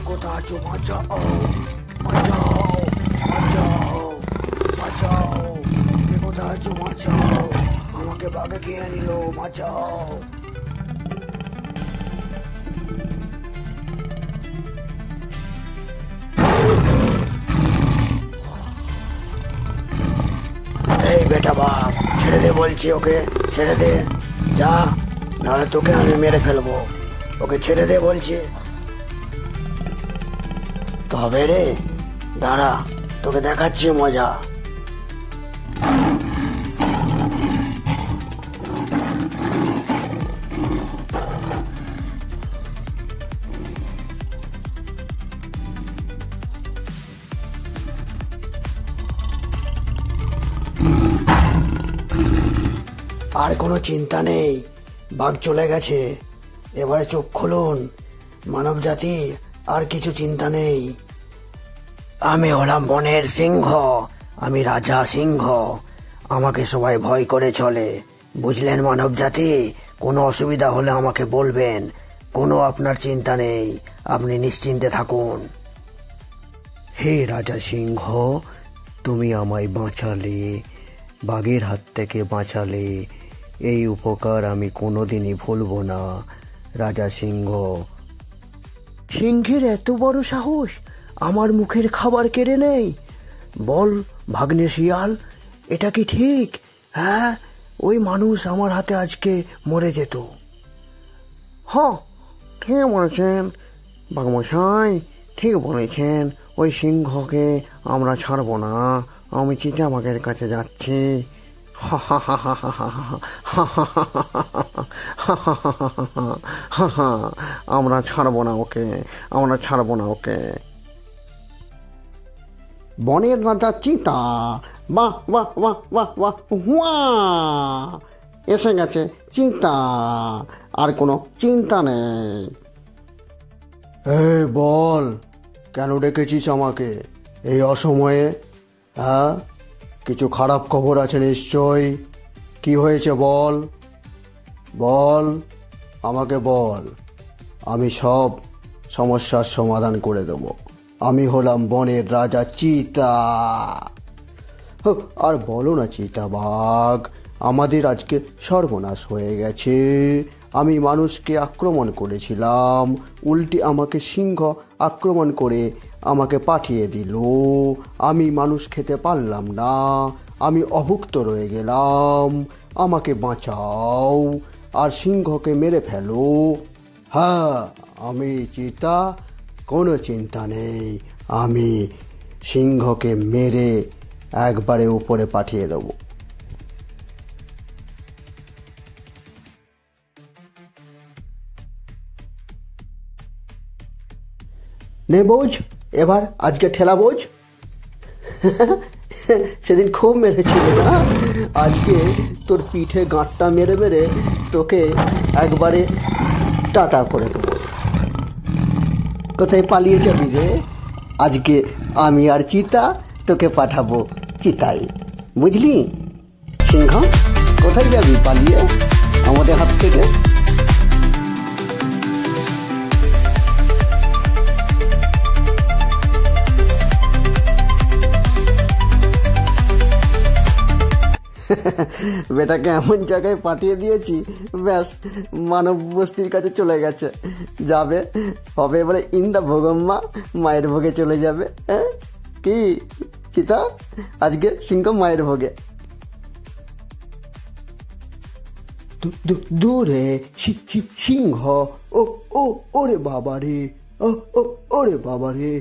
কোথায় আছো? বাঁচাও, বাঁচাও, বাঁচাও, বাঁচাও, তুমি কোথায় আছো? বাঁচাও, আমাকে বাঘে খেয়ে নিল, বাঁচাও। এই বেটা বাঘ, ছেড়ে দে বলছি, ওকে ছেড়ে দে, যা, নাহলে তোকে আমি মেরে ফেলবো। ওকে ছেড়ে দে বলছি। তবে রে, দাঁড়া, তোকে দেখাচ্ছি মজা। আর কোনো চিন্তা নেই, বাঘ চলে গেছে, এবারে চোখ খুলুন মানব জাতি, আর কিছু চিন্তা নেই। আমি হলাম বনের সিংহ, আমি রাজা সিংহ, আমাকে সবাই ভয় করে চলে, বুঝলেন মানব জাতি? কোনো অসুবিধা হলে আমাকে বলবেন, কোনো আপনার চিন্তা নেই, আপনি নিশ্চিন্তে থাকুন। হে রাজা সিংহ, তুমি আমায় বাঁচালে, বাঘের হাত থেকে বাঁচালে, এই উপকার আমি কোনোদিনই ভুলব না। রাজা সিংহ। সিংহের এত বড় সাহস আমার মুখের খাবার কেড়ে নেই? বল ভাগ্নে শিয়াল, এটা কি ঠিক? হ্যাঁ, ওই মানুষ আমার হাতে আজকে মরে যেত। হ্যাঁ, ঠিক বলেছেন বাঘমশাই, ঠিক বলেছেন, ওই সিংহকে আমরা ছাড়বো না, আমি চিতাবাঘের কাছে যাচ্ছি। আমরা ছাড়বো না ওকে, আমরা ছাড়বো না ওকে। বনের রাজা চিতা, বাহ বাহ বাহ বাহ বাহ, হুয়া, এসে গেছে চিতা, আর কোনো চিন্তা নেই। এই বল, কেন ডেকেছিস আমাকে এই অসময়ে? হ্যাঁ, কিছু খারাপ খবর আছে নিশ্চয়। কি হয়েছে বল, বল, আমাকে বল, আমি সব সমস্যার সমাধান করে দেব। আমি হলাম বনের রাজা চিতা। আর বলো না চিতাবাঘ, আমাদের আজকে সর্বনাশ হয়ে গেছে। আমি মানুষকে আক্রমণ করেছিলাম, উল্টে আমাকে সিংহ আক্রমণ করে আমাকে পাঠিয়ে দিল। আমি মানুষ খেতে পারলাম না, আমি অভুক্ত রয়ে গেলাম। আমাকে বাঁচাও আর সিংহকে মেরে ফেলো। হ্যাঁ, আমি চিতা, কোনো চিন্তা নেই, আমি সিংহকে মেরে একবারে উপরে পাঠিয়ে দেবো। নে বোঝ, এবার আজকে ঠেলা বোঝ। সেদিন খুব মেরেছিল না, আজকে তোর পিঠে গাঁটটা মেরে মেরে তোকে একবারে টাটা করে দেবো। কোথায় পালিয়ে যাবি রে? আজকে আমি আর চিতা তোকে পাঠাবো চিতায়, বুঝলি? সিংহ, কোথায় যাবি পালিয়ে আমাদের হাত থেকে? বেটাকে এমন জায়গায় পাঠিয়ে দিয়েছি, ব্যাস মানব বস্তির কাছে চলে গেছে, যাবে হবে এবারে ইন্দা ভোগম্মা, মায়ের ভোগে চলে যাবে। হ্যাঁ কি চিতা, আজকে সিংহ মায়ের ভোগে। দূরে সিংহ, ও ও ওরে বাবা রে, ওরে বাবা রে,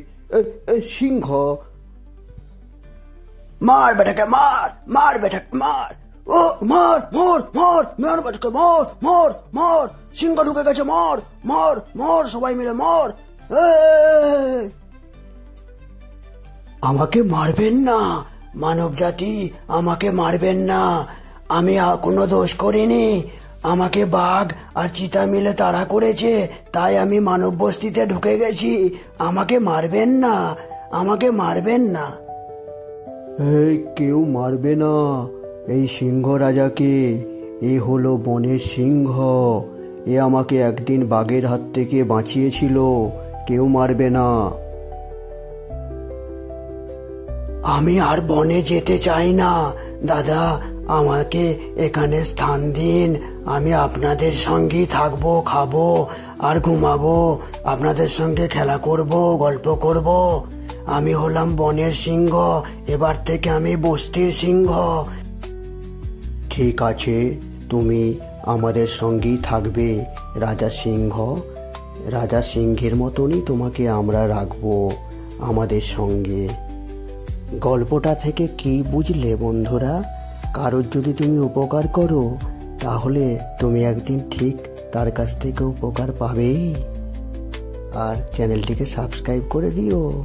সিংহ, মার বেটাকে, মার মার বেটাকে, মার, ও মার, মর মর, মার বেটাকে, মর মর মর, সিংহ ঢুকে গেছে, মর মর মর, সবাই মিলে মর। আমাকে মারবেন না মানব জাতি, আমাকে মারবেন না, আমি কোনো দোষ করিনি, আমাকে বাঘ আর চিতা মিলে তাড়া করেছে, তাই আমি মানব বস্তিতে ঢুকে গেছি, আমাকে মারবেন না, আমাকে মারবেন না। এই কেউ মারবে না এই সিংহ রাজাকে, এ হলো বনের সিংহ, এ আমাকে একদিন বাঘের হাত থেকে বাঁচিয়েছিল, কেউ মারবে না। আমি আর বনে যেতে চাই না দাদা, আমাকে এখানে স্থান দিন। আমি আপনাদের সঙ্গেই থাকবো, খাবো আর ঘুমাবো, আপনাদের সঙ্গে খেলা করব, গল্প করব। আমি হলাম বনের সিংহ, এবার থেকে আমি বস্তির সিংহ। ঠিক আছে, তুমি আমাদের সঙ্গেই থাকবে রাজা সিংহ। রাজা সিংহের মতনই তোমাকে আমরা রাখবো আমাদের সঙ্গে। গল্পটা থেকে কি বুঝলে বন্ধুরা? কারোর যদি তুমি উপকার করো, তাহলে তুমি একদিন ঠিক তার কাছ থেকে উপকার পাবেই। আর চ্যানেলটিকে সাবস্ক্রাইব করে দিও।